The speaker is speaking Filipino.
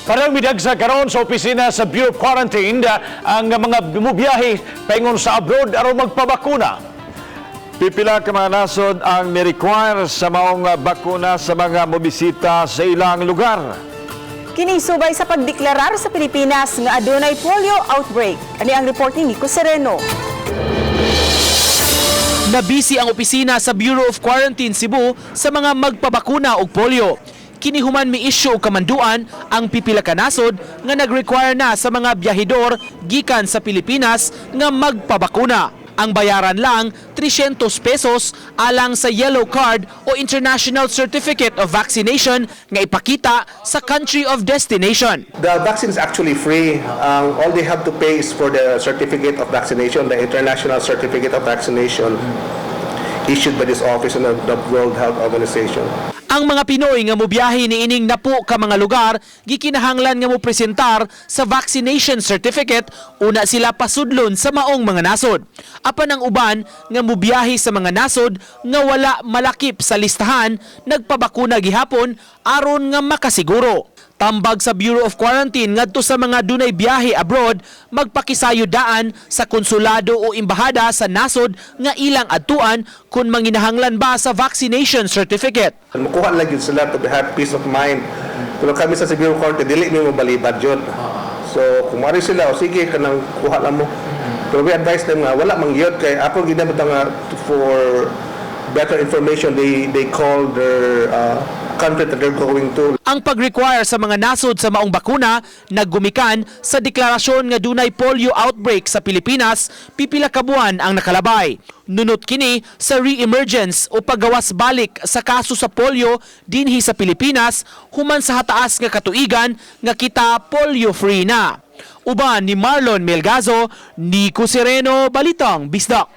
Parang midagsa karon sa opisina sa Bureau of Quarantine ang mga bumubiyahe paingon sa abroad aron magpabakuna. Pipila ka mga nasod ang ni-require sa maong bakuna sa mga mobisita sa ilang lugar. Kinisubay sa pagdeklarar sa Pilipinas nga adunay polio outbreak. Ani ang report ni Nico Sereno. Nabisi ang opisina sa Bureau of Quarantine Cebu sa mga magpabakuna og polio. Kinihuman mi issue og kamanduan ang pipila ka nasod nga nag-require na sa mga biyahedor gikan sa Pilipinas nga magpabakuna. Ang bayaran lang 300 pesos alang sa yellow card o International Certificate of Vaccination nga ipakita sa country of destination. The vaccine is actually free. All they have to pay is for the certificate of vaccination, the International Certificate of Vaccination issued by this office and the World Health Organization. Ang mga Pinoy nga mobiyahe niining napo ka mga lugar gikinahanglan nga mo presentar sa vaccination certificate una sila pasudlon sa maong mga nasod. Apan ang uban nga mobiyahe sa mga nasod nga wala malakip sa listahan nagpabakuna gihapon aron nga makasiguro. Tambag sa Bureau of Quarantine ngadto sa mga dunay biyahe abroad magpakisayudaan sa konsulado o embahada sa nasod nga ilang adtuan kung manginahanglan ba sa vaccination certificate. Makuha lang yun sila to have peace of mind. Pero kami sa Bureau of Quarantine, dili mo balibad yun. So kung mari sila, o sige, kanang kuha lang mo. Pero we advise them nga, wala mangyot kay ako ginamit nga for better information, they call their country that they're going to. Ang pag-require sa mga nasod sa maong bakuna naggumikan sa deklarasyon nga dunay polio outbreak sa Pilipinas pipila ka buwan ang nakalabay. Nunot kini sa re-emergence o paggawas balik sa kaso sa polio dinhi sa Pilipinas human sa hataas nga katuigan nga kita polio free na. Uban ni Marlon Melgazo, Nico Sereno, Balitang Bisdak.